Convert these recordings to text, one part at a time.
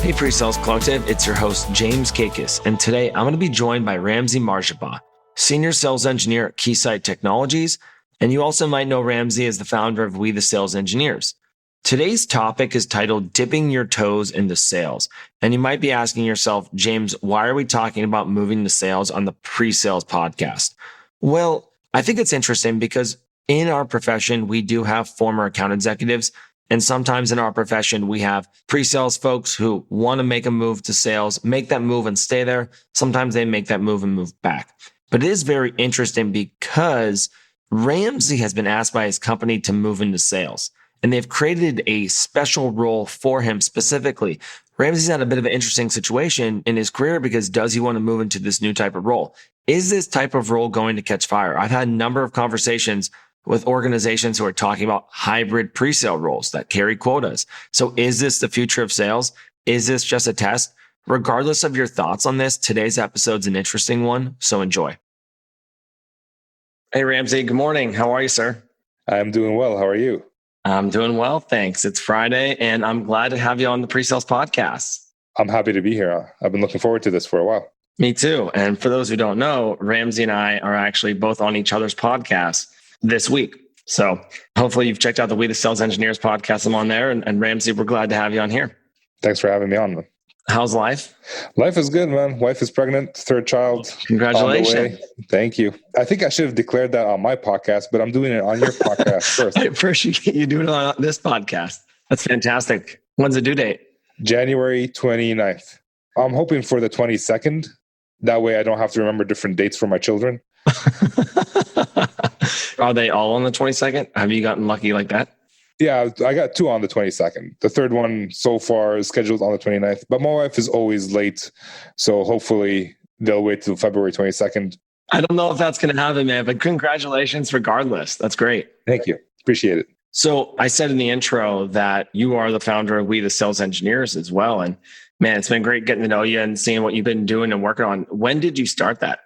Hey, PreSales Collective, it's your host, James Kaikis, and today I'm going to be joined by Ramzi Marjaba, Senior Sales Engineer at Keysight Technologies, and you also might know Ramzi as the founder of We the Sales Engineers. Today's topic is titled Dipping Your Toes into Sales, and you might be asking yourself, James, why are we talking about moving to sales on the PreSales Podcast? Well, I think it's interesting because in our profession, we do have former account executives. And sometimes in our profession, we have pre-sales folks who want to make a move to sales, make that move and stay there. Sometimes they make that move and move back. But it is very interesting because Ramzi has been asked by his company to move into sales, and they've created a special role for him specifically. Ramzi's had a bit of an interesting situation in his career because does he want to move into this new type of role? Is this type of role going to catch fire? I've had a number of conversations with organizations who are talking about hybrid pre-sale roles that carry quotas. So is this the future of sales? Is this just a test? Regardless of your thoughts on this, today's episode's an interesting one, so enjoy. Hey, Ramzi, good morning. How are you, sir? I'm doing well. How are you? I'm doing well, thanks. It's Friday, and I'm glad to have you on the PreSales Podcast. I'm happy to be here. I've been looking forward to this for a while. Me too. And for those who don't know, Ramzi and I are actually both on each other's podcasts this week. So hopefully you've checked out the We the Sales Engineers podcast. I'm on there. And Ramzi, we're glad to have you on here. Thanks for having me on, man. How's life? Life is good, man. Wife is pregnant, third child. Congratulations. Thank you. I think I should have declared that on my podcast, but I'm doing it on your podcast first. First, you do it on this podcast. That's fantastic. When's the due date? January 29th. I'm hoping for the 22nd. That way I don't have to remember different dates for my children. Are they all on the 22nd? Have you gotten lucky like that? Yeah, I got two on the 22nd. The third one so far is scheduled on the 29th, but my wife is always late. So hopefully they'll wait till February 22nd. I don't know if that's going to happen, man, but congratulations regardless. That's great. Thank you. Appreciate it. So I said in the intro that you are the founder of We the Sales Engineers as well. And man, it's been great getting to know you and seeing what you've been doing and working on. When did you start that?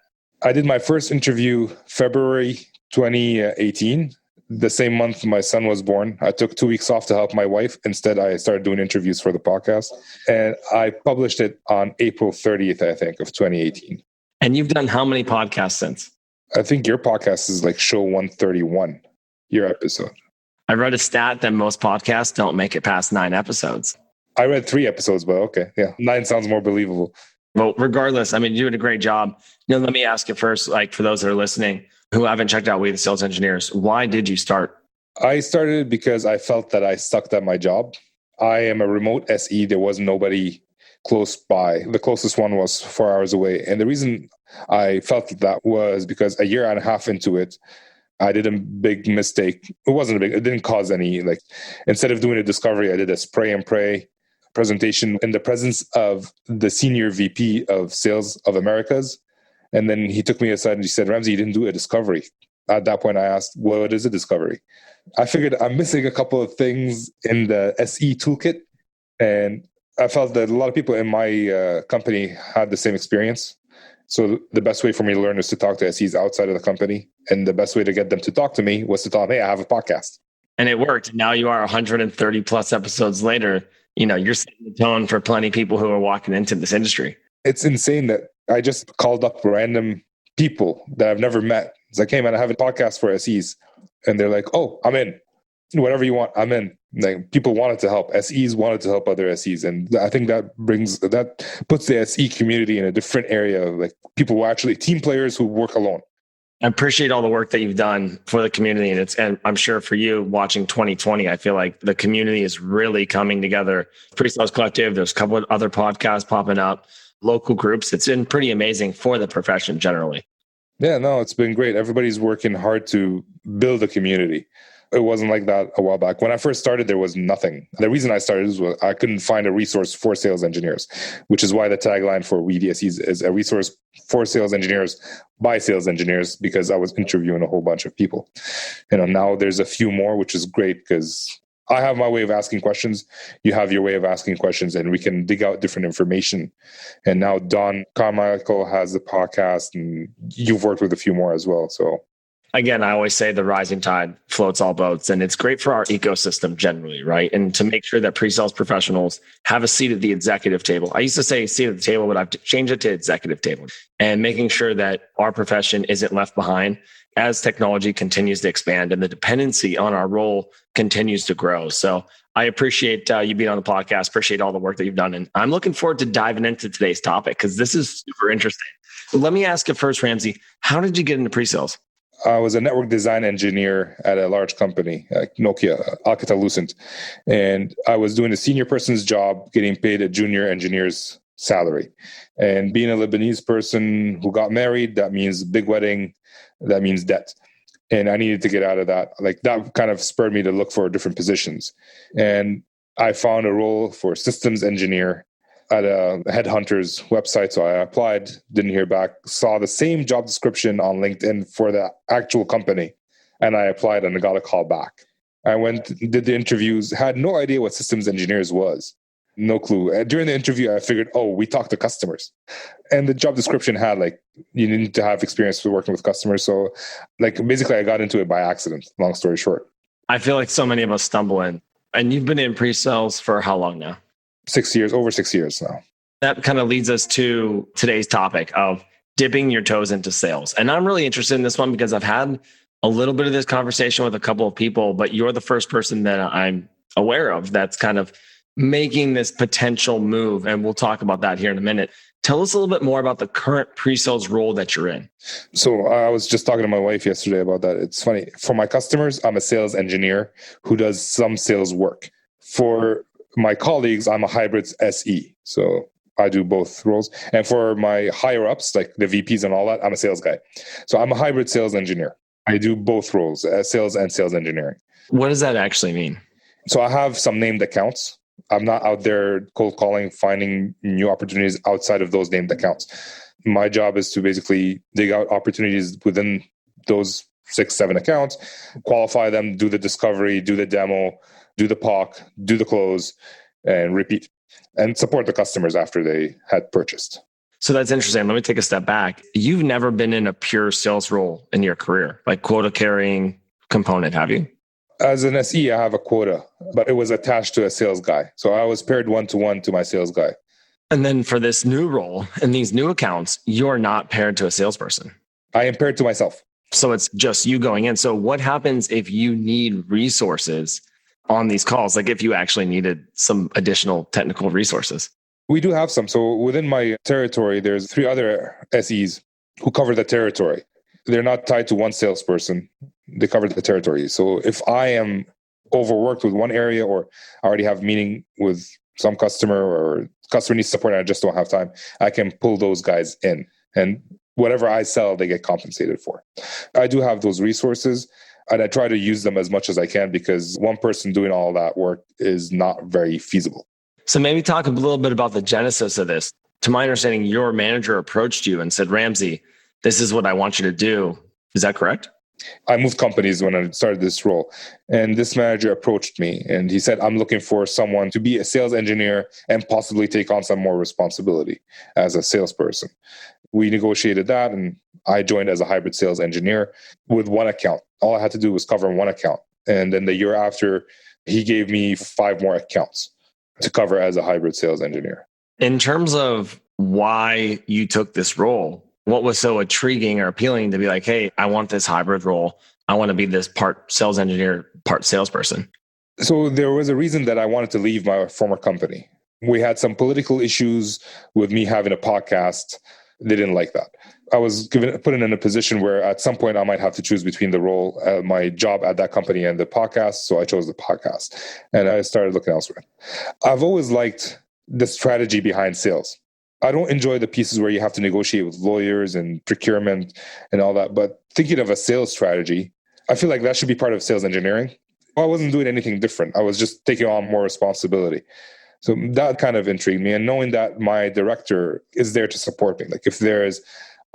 I did my first interview February 2018. The same month my son was born. I took 2 weeks off to help my wife. Instead, I started doing interviews for the podcast. And I published it on April 30th, I think, of 2018. And you've done how many podcasts since? I think your podcast is like show 131, your episode. I read a stat that most podcasts don't make it past 9 episodes. I read 3 episodes, but okay. Yeah, 9 sounds more believable. Well, regardless, I mean, you're doing a great job. Let me ask you first, like for those that are listening who haven't checked out We the Sales Engineers, why did you start? I started because I felt that I sucked at my job. I am a remote SE. There was nobody close by. The closest one was 4 hours away. And the reason I felt that was because a year and a half into it, I did a big mistake. It wasn't a big, it didn't cause any, instead of doing a discovery, I did a spray and pray presentation in the presence of the senior VP of sales of Americas. And then he took me aside and he said, Ramzi, you didn't do a discovery. At that point, I asked, what is a discovery? I figured I'm missing a couple of things in the SE toolkit. And I felt that a lot of people in my company had the same experience. So the best way for me to learn is to talk to SEs outside of the company. And the best way to get them to talk to me was to tell them, hey, I have a podcast. And it worked. Now you are 130 plus episodes later. You're setting the tone for plenty of people who are walking into this industry. It's insane that I just called up random people that I've never met. It's like, hey, man, I have a podcast for SEs. And they're like, oh, I'm in. Whatever you want, I'm in. Like, people wanted to help. SEs wanted to help other SEs. And I think that puts the SE community in a different area. Like people who are actually team players who work alone. I appreciate all the work that you've done for the community. And I'm sure for you watching 2020, I feel like the community is really coming together. PreSales Collective, there's a couple of other podcasts popping up, local groups. It's been pretty amazing for the profession generally. Yeah, no, it's been great. Everybody's working hard to build a community. It wasn't like that a while back. When I first started, there was nothing. The reason I started was I couldn't find a resource for sales engineers, which is why the tagline for We DSEs is a resource for sales engineers by sales engineers, because I was interviewing a whole bunch of people. Now there's a few more, which is great because I have my way of asking questions. You have your way of asking questions, and we can dig out different information. And now Don Carmichael has the podcast, and you've worked with a few more as well. So again, I always say the rising tide floats all boats, and it's great for our ecosystem generally, right? And to make sure that pre-sales professionals have a seat at the executive table. I used to say seat at the table, but I've changed it to executive table, and making sure that our profession isn't left behind as technology continues to expand and the dependency on our role continues to grow. So I appreciate you being on the podcast, appreciate all the work that you've done. And I'm looking forward to diving into today's topic because this is super interesting. So let me ask you first, Ramzi, how did you get into pre-sales? I was a network design engineer at a large company, like Nokia, Alcatel-Lucent. And I was doing a senior person's job, getting paid a junior engineer's salary. And being a Lebanese person who got married, that means big wedding, that means debt. And I needed to get out of that. Like that kind of spurred me to look for different positions. And I found a role for systems engineer at a headhunter's website. So I applied, didn't hear back, saw the same job description on LinkedIn for the actual company. And I applied and I got a call back. I went, did the interviews, had no idea what systems engineers was. No clue. And during the interview, I figured, we talk to customers. And the job description had you need to have experience with working with customers. So basically I got into it by accident, long story short. I feel like so many of us stumble in. And you've been in pre-sales for how long now? 6 years, over 6 years now. That kind of leads us to today's topic of dipping your toes into sales. And I'm really interested in this one because I've had a little bit of this conversation with a couple of people, but you're the first person that I'm aware of that's kind of making this potential move. And we'll talk about that here in a minute. Tell us a little bit more about the current pre-sales role that you're in. So I was just talking to my wife yesterday about that. It's funny. For my customers, I'm a sales engineer who does some sales work. For my colleagues, I'm a hybrid SE. So I do both roles. And for my higher ups, like the VPs and all that, I'm a sales guy. So I'm a hybrid sales engineer. I do both roles, sales and sales engineering. What does that actually mean? So I have some named accounts. I'm not out there cold calling, finding new opportunities outside of those named accounts. My job is to basically dig out opportunities within those 6-7 accounts, qualify them, do the discovery, do the demo, do the POC, do the close, and repeat, and support the customers after they had purchased. So that's interesting. Let me take a step back. You've never been in a pure sales role in your career, like quota carrying component, have you? As an SE, I have a quota, but it was attached to a sales guy. So I was paired one-to-one to my sales guy. And then for this new role and these new accounts, you're not paired to a salesperson. I am paired to myself. So it's just you going in. So what happens if you need resources on these calls? Like if you actually needed some additional technical resources? We do have some. So within my territory, there's 3 other SEs who cover the territory. They're not tied to one salesperson. They cover the territory. So if I am overworked with one area or I already have a meeting with some customer or customer needs support and I just don't have time, I can pull those guys in. And whatever I sell, they get compensated for. I do have those resources and I try to use them as much as I can because one person doing all that work is not very feasible. So maybe talk a little bit about the genesis of this. To my understanding, your manager approached you and said, Ramzi, this is what I want you to do. Is that correct? I moved companies when I started this role. And this manager approached me and he said, I'm looking for someone to be a sales engineer and possibly take on some more responsibility as a salesperson. We negotiated that and I joined as a hybrid sales engineer with one account. All I had to do was cover one account. And then the year after, he gave me 5 more accounts to cover as a hybrid sales engineer. In terms of why you took this role, what was so intriguing or appealing to be like, hey, I want this hybrid role. I want to be this part sales engineer, part salesperson? So there was a reason that I wanted to leave my former company. We had some political issues with me having a podcast. They didn't like that. I was put in a position where at some point I might have to choose between the role, my job at that company and the podcast. So I chose the podcast and I started looking elsewhere. I've always liked the strategy behind sales. I don't enjoy the pieces where you have to negotiate with lawyers and procurement and all that. But thinking of a sales strategy, I feel like that should be part of sales engineering. I wasn't doing anything different. I was just taking on more responsibility. So that kind of intrigued me. And knowing that my director is there to support me, like if there is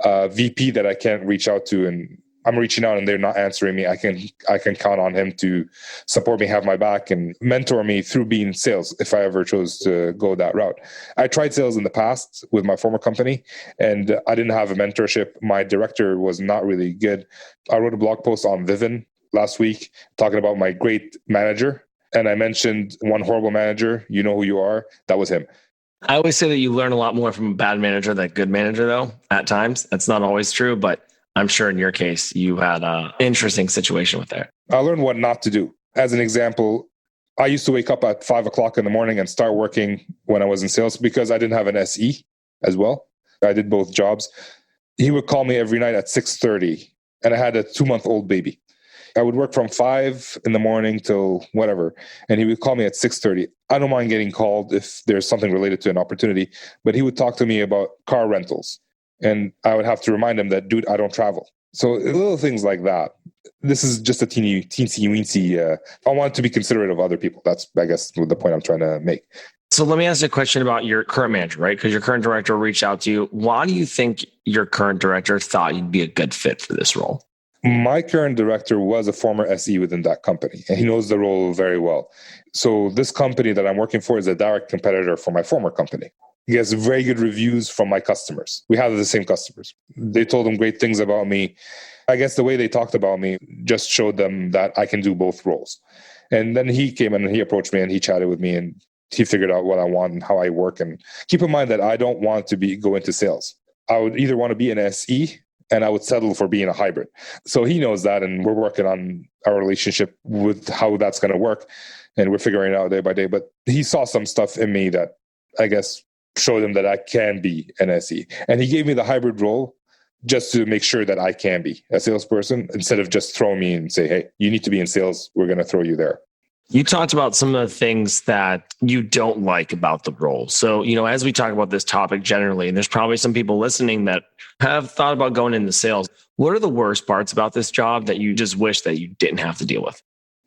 a VP that I can't reach out to and I'm reaching out and they're not answering me, I can count on him to support me, have my back, and mentor me through being sales if I ever chose to go that route. I tried sales in the past with my former company, and I didn't have a mentorship. My director was not really good. I wrote a blog post on Vivin last week talking about my great manager, and I mentioned one horrible manager. You know who you are. That was him. I always say that you learn a lot more from a bad manager than a good manager, though, at times. That's not always true, but I'm sure in your case, you had an interesting situation with that. I learned what not to do. As an example, I used to wake up at 5 o'clock in the morning and start working when I was in sales because I didn't have an SE as well. I did both jobs. He would call me every night at 6:30, and I had a 2-month-old baby. I would work from 5 in the morning till whatever, and he would call me at 6:30. I don't mind getting called if there's something related to an opportunity, but he would talk to me about car rentals. And I would have to remind him that, dude, I don't travel. So little things like that. This is just a teensy-weensy. I want to be considerate of other people. That's, I guess, the point I'm trying to make. So let me ask you a question about your current manager, right? Because your current director reached out to you. Why do you think your current director thought you'd be a good fit for this role? My current director was a former SE within that company, and he knows the role very well. So this company that I'm working for is a direct competitor for my former company. He has very good reviews from my customers. We have the same customers. They told him great things about me. I guess the way they talked about me just showed them that I can do both roles. And then he came in and he approached me and he chatted with me and he figured out what I want and how I work. And keep in mind that I don't want to go into sales. I would either want to be an SE and I would settle for being a hybrid. So he knows that, and we're working on our relationship with how that's going to work. And we're figuring it out day by day. But he saw some stuff in me that I guess showed him that I can be an SE. And he gave me the hybrid role just to make sure that I can be a salesperson instead of just throwing me and say, hey, you need to be in sales. We're going to throw you there. You talked about some of the things that you don't like about the role. So, as we talk about this topic generally, and there's probably some people listening that have thought about going into sales. What are the worst parts about this job that you just wish that you didn't have to deal with?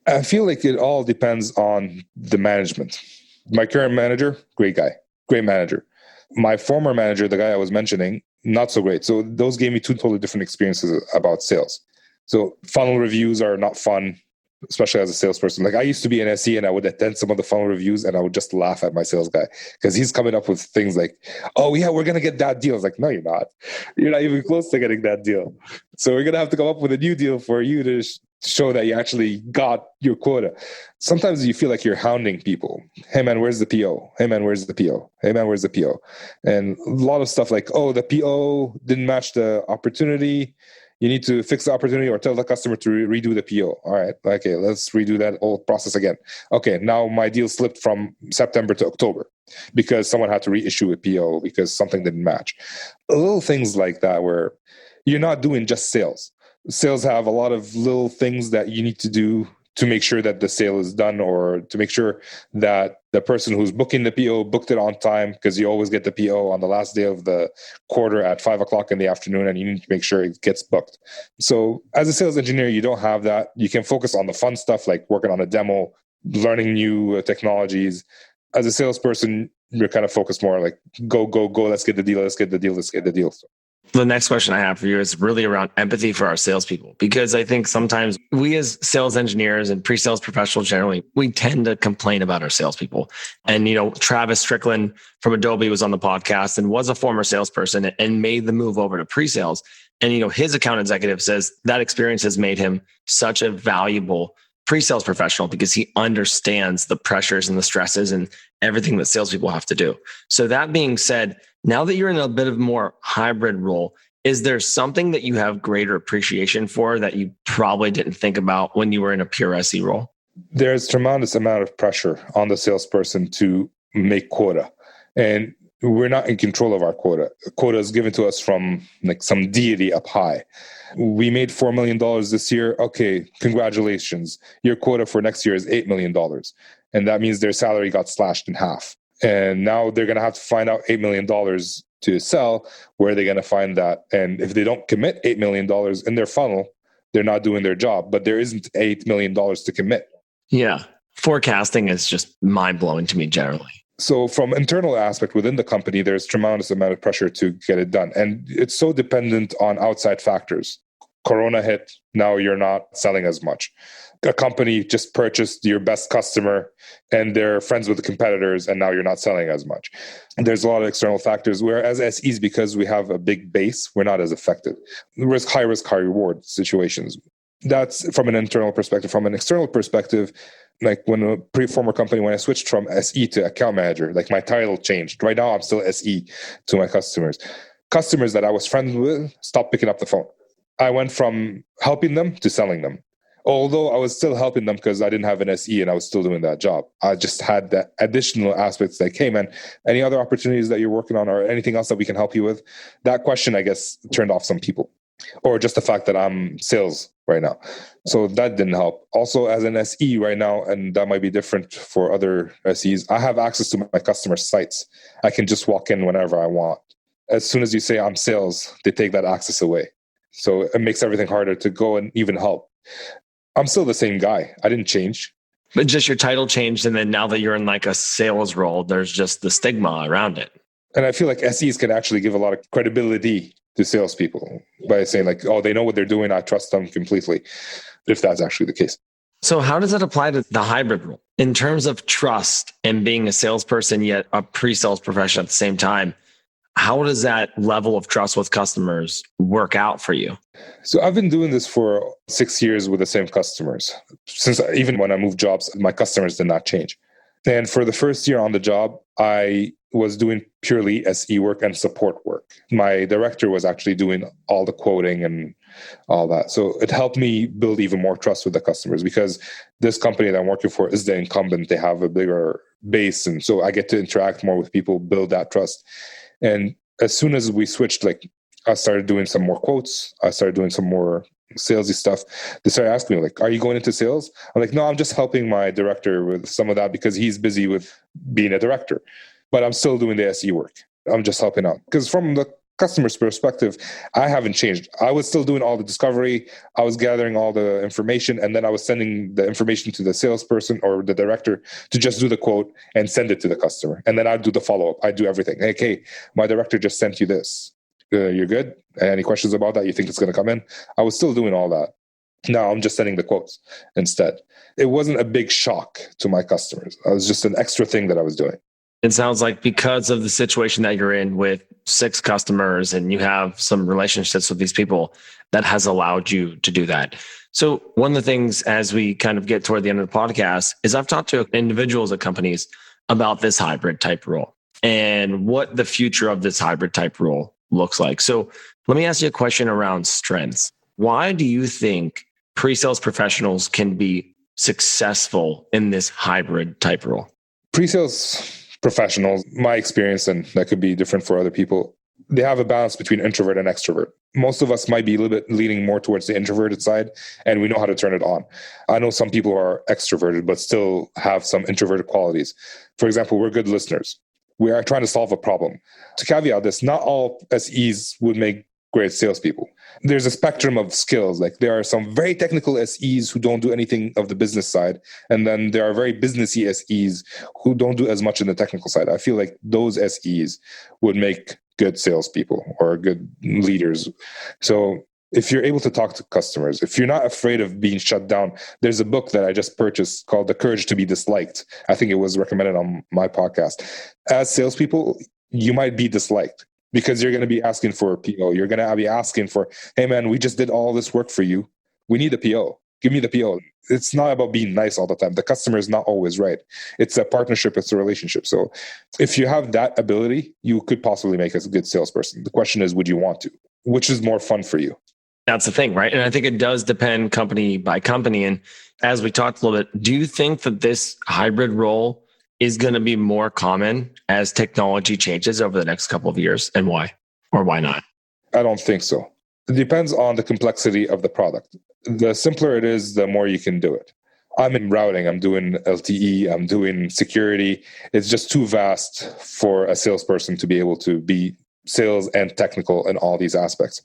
I feel like it all depends on the management. My current manager, great guy, great manager. My former manager, the guy I was mentioning, not so great. So those gave me two totally different experiences about sales. So funnel reviews are not fun, especially as a salesperson. Like I used to be an SE and I would attend some of the funnel reviews and I would just laugh at my sales guy because he's coming up with things like, oh yeah, we're going to get that deal. I was like, no, you're not. You're not even close to getting that deal. So we're going to have to come up with a new deal for you to show that you actually got your quota. Sometimes you feel like you're hounding people. Hey man, where's the PO? Hey man, where's the PO? Hey man, where's the PO? And a lot of stuff like, oh, the PO didn't match the opportunity. You need to fix the opportunity or tell the customer to redo the PO. All right. Okay. Let's redo that whole process again. Okay. Now my deal slipped from September to October because someone had to reissue a PO because something didn't match. Little things like that where you're not doing just sales. Sales have a lot of little things that you need to do to make sure that the sale is done or to make sure that the person who's booking the PO booked it on time, because you always get the PO on the last day of the quarter at 5 o'clock in the afternoon and you need to make sure it gets booked. So as a sales engineer, you don't have that. You can focus on the fun stuff like working on a demo, learning new technologies. As a salesperson, you're kind of focused more like go, let's get the deal, let's get the deal. The next question I have for you is really around empathy for our salespeople, because I think sometimes we as sales engineers and pre-sales professionals generally, we tend to complain about our salespeople. And, Travis Strickland from Adobe was on the podcast and was a former salesperson and made the move over to pre-sales. And, his account executive says that experience has made him such a valuable pre-sales professional because he understands the pressures and the stresses and everything that salespeople have to do. So that being said, now that you're in a bit of more hybrid role, is there something that you have greater appreciation for that you probably didn't think about when you were in a pure SE role? There's a tremendous amount of pressure on the salesperson to make quota. And we're not in control of our quota. Quota is given to us from like some deity up high. We made $4 million this year. Okay, congratulations. Your quota for next year is $8 million. And that means their salary got slashed in half. And now they're going to have to find out $8 million to sell. Where are they going to find that? And if they don't commit $8 million in their funnel, they're not doing their job. But there isn't $8 million to commit. Yeah. Forecasting is just mind-blowing to me generally. So from internal aspect within the company, there's tremendous amount of pressure to get it done. And it's so dependent on outside factors. Corona hit, now you're not selling as much. A company just purchased your best customer and they're friends with the competitors, and now you're not selling as much. There's a lot of external factors, whereas SEs, because we have a big base, we're not as effective. High risk, high reward situations. That's from an internal perspective. From an external perspective, like when former company, when I switched from SE to account manager, like my title changed. Right now, I'm still SE to my customers. Customers that I was friends with stopped picking up the phone. I went from helping them to selling them. Although I was still helping them because I didn't have an SE and I was still doing that job. I just had the additional aspects that came in. Any other opportunities that you're working on or anything else that we can help you with? That question, I guess, turned off some people. Or just the fact that I'm sales right now. So that didn't help. Also, as an SE right now, and that might be different for other SEs, I have access to my customer sites. I can just walk in whenever I want. As soon as you say I'm sales, they take that access away. So it makes everything harder to go and even help. I'm still the same guy. I didn't change. But just your title changed. And then now that you're in like a sales role, there's just the stigma around it. And I feel like SEs can actually give a lot of credibility to salespeople by saying like, oh, they know what they're doing. I trust them completely, if that's actually the case. So how does that apply to the hybrid role? In terms of trust and being a salesperson, yet a pre-sales professional at the same time, how does that level of trust with customers work out for you? So I've been doing this for 6 years with the same customers. Since even when I moved jobs, my customers did not change. And for the first year on the job, I was doing purely SE work and support work. My director was actually doing all the quoting and all that. So it helped me build even more trust with the customers because this company that I'm working for is the incumbent. They have a bigger base. And so I get to interact more with people, build that trust. And as soon as we switched, like I started doing some more quotes, I started doing some more salesy stuff. They started asking me, like, are you going into sales? I'm like, no, I'm just helping my director with some of that because he's busy with being a director. But I'm still doing the SE work. I'm just helping out. Because from the customer's perspective, I haven't changed. I was still doing all the discovery. I was gathering all the information, and then I was sending the information to the salesperson or the director to just do the quote and send it to the customer. And then I'd do the follow-up. I'd do everything. Like, hey, my director just sent you this. You're good? Any questions about that? You think it's going to come in? I was still doing all that. Now I'm just sending the quotes instead. It wasn't a big shock to my customers. It was just an extra thing that I was doing. It sounds like because of the situation that you're in with 6 customers and you have some relationships with these people, that has allowed you to do that. So one of the things as we kind of get toward the end of the podcast is I've talked to individuals at companies about this hybrid type role and what the future of this hybrid type role looks like. So let me ask you a question around strengths. Why do you think pre-sales professionals can be successful in this hybrid type role? Pre-sales professionals, my experience, and that could be different for other people, they have a balance between introvert and extrovert. Most of us might be a little bit leaning more towards the introverted side, and we know how to turn it on. I know some people are extroverted, but still have some introverted qualities. For example, we're good listeners. We are trying to solve a problem. To caveat this, not all SEs would make great salespeople. There's a spectrum of skills. Like there are some very technical SEs who don't do anything of the business side. And then there are very businessy SEs who don't do as much in the technical side. I feel like those SEs would make good salespeople or good leaders. So if you're able to talk to customers, if you're not afraid of being shut down, there's a book that I just purchased called The Courage to be Disliked. I think it was recommended on my podcast. As salespeople, you might be disliked because you're going to be asking for a PO. You're going to be asking for, hey man, we just did all this work for you. We need a PO. Give me the PO. It's not about being nice all the time. The customer is not always right. It's a partnership. It's a relationship. So if you have that ability, you could possibly make a good salesperson. The question is, would you want to? Which is more fun for you? That's the thing, right? And I think it does depend company by company. And as we talked a little bit, do you think that this hybrid role is going to be more common as technology changes over the next couple of years? And why? Or why not? I don't think so. It depends on the complexity of the product. The simpler it is, the more you can do it. I'm in routing, I'm doing LTE, I'm doing security. It's just too vast for a salesperson to be able to be sales and technical in all these aspects.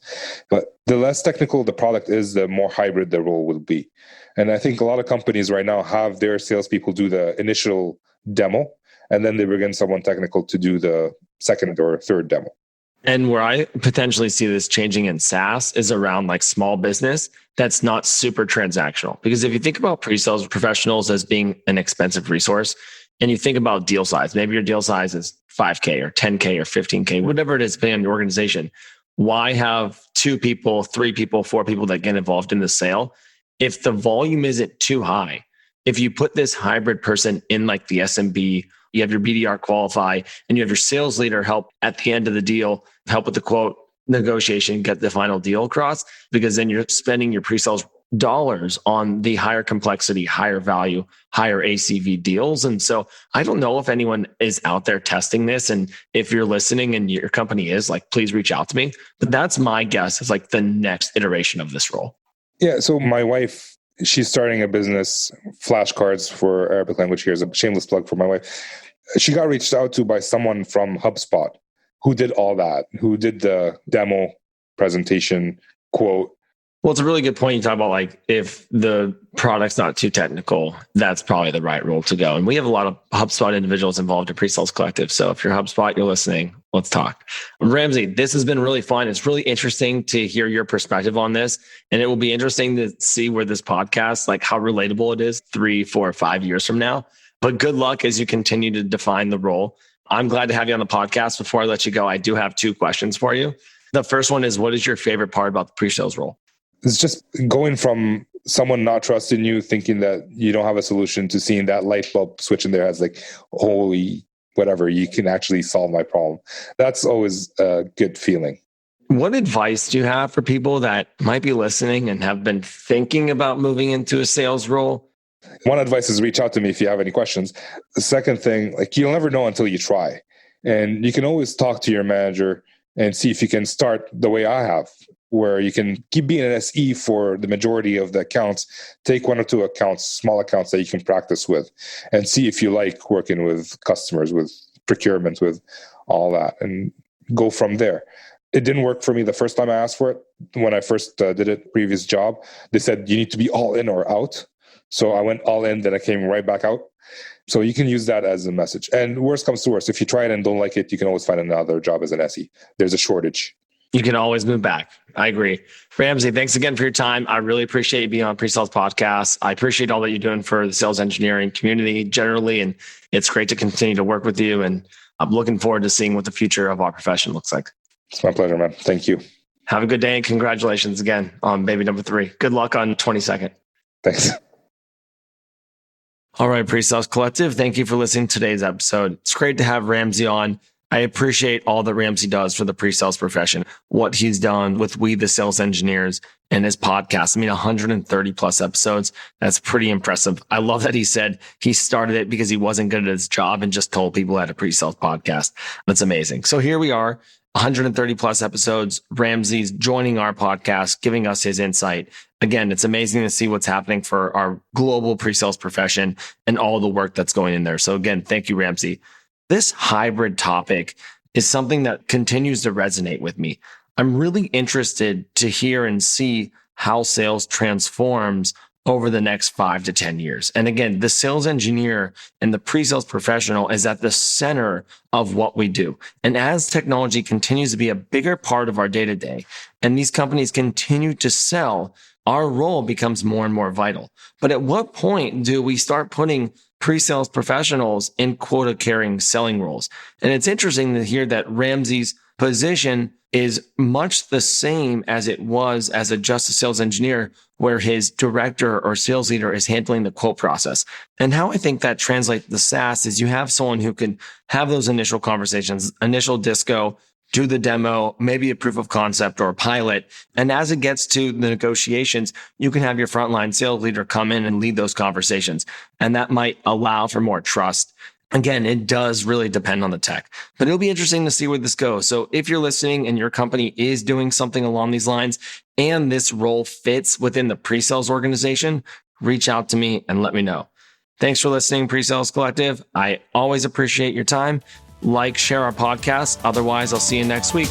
But the less technical the product is, the more hybrid the role will be. And I think a lot of companies right now have their salespeople do the initial demo, and then they bring in someone technical to do the second or third demo. And where I potentially see this changing in SaaS is around like small business that's not super transactional. Because if you think about pre-sales professionals as being an expensive resource, and you think about deal size, maybe your deal size is 5K or 10K or 15K, whatever it is, depending on your organization. Why have 2 people, 3 people, 4 people that get involved in the sale if the volume isn't too high? If you put this hybrid person in like the SMB, you have your BDR qualify, and you have your sales leader help at the end of the deal, help with the quote negotiation, get the final deal across, because then you're spending your pre-sales dollars on the higher complexity, higher value, higher ACV deals. And so I don't know if anyone is out there testing this. And if you're listening and your company is, like, please reach out to me. But that's my guess is like the next iteration of this role. Yeah. So my wife, she's starting a business, flashcards for Arabic language. Here's a shameless plug for my wife. She got reached out to by someone from HubSpot who did all that, who did the demo presentation, quote. Well, it's a really good point. You talk about like if the product's not too technical, that's probably the right role to go. And we have a lot of HubSpot individuals involved in PreSales Collective. So if you're HubSpot, you're listening, let's talk. Ramzi, this has been really fun. It's really interesting to hear your perspective on this. And it will be interesting to see where this podcast, like how relatable it is 3, 4, 5 years from now. But good luck as you continue to define the role. I'm glad to have you on the podcast. Before I let you go, I do have 2 questions for you. The first one is, what is your favorite part about the pre-sales role? It's just going from someone not trusting you, thinking that you don't have a solution, to seeing that light bulb switch in their heads, like, holy, whatever, you can actually solve my problem. That's always a good feeling. What advice do you have for people that might be listening and have been thinking about moving into a sales role? One advice is reach out to me if you have any questions. The second thing, like, you'll never know until you try. And you can always talk to your manager and see if you can start the way I have, where you can keep being an SE for the majority of the accounts, take 1 or 2 accounts, small accounts that you can practice with, and see if you like working with customers, with procurement, with all that, and go from there. It didn't work for me the first time I asked for it. When I first did it, previous job, they said you need to be all in or out. So I went all in, then I came right back out. So you can use that as a message. And worst comes to worst, if you try it and don't like it, you can always find another job as an SE. There's a shortage. You can always move back. I agree. Ramzi, thanks again for your time. I really appreciate you being on PreSales Podcast. I appreciate all that you're doing for the sales engineering community generally. And it's great to continue to work with you. And I'm looking forward to seeing what the future of our profession looks like. It's my pleasure, man. Thank you. Have a good day. And congratulations again on baby number 3. Good luck on 22nd. Thanks. All right, PreSales Collective, thank you for listening to today's episode. It's great to have Ramzi on. I appreciate all that Ramzi does for the pre-sales profession, what he's done with We the Sales Engineers and his podcast. I mean, 130 plus episodes. That's pretty impressive. I love that he said he started it because he wasn't good at his job and just told people he had a pre-sales podcast. That's amazing. So here we are, 130 plus episodes. Ramzi's joining our podcast, giving us his insight. Again, it's amazing to see what's happening for our global pre-sales profession and all the work that's going in there. So again, thank you, Ramzi. This hybrid topic is something that continues to resonate with me. I'm really interested to hear and see how sales transforms over the next 5 to 10 years. And again, the sales engineer and the pre-sales professional is at the center of what we do. And as technology continues to be a bigger part of our day-to-day, and these companies continue to sell, our role becomes more and more vital. But at what point do we start putting pre-sales professionals in quota-carrying selling roles? And it's interesting to hear that Ramzi's position is much the same as it was as just a sales engineer, where his director or sales leader is handling the quote process. And how I think that translates to SaaS is you have someone who can have those initial conversations, initial disco, do the demo, maybe a proof of concept or a pilot. And as it gets to the negotiations, you can have your frontline sales leader come in and lead those conversations. And that might allow for more trust. Again, it does really depend on the tech, but it'll be interesting to see where this goes. So if you're listening and your company is doing something along these lines and this role fits within the pre-sales organization, reach out to me and let me know. Thanks for listening, PreSales Collective. I always appreciate your time. Like, share our podcast. Otherwise, I'll see you next week.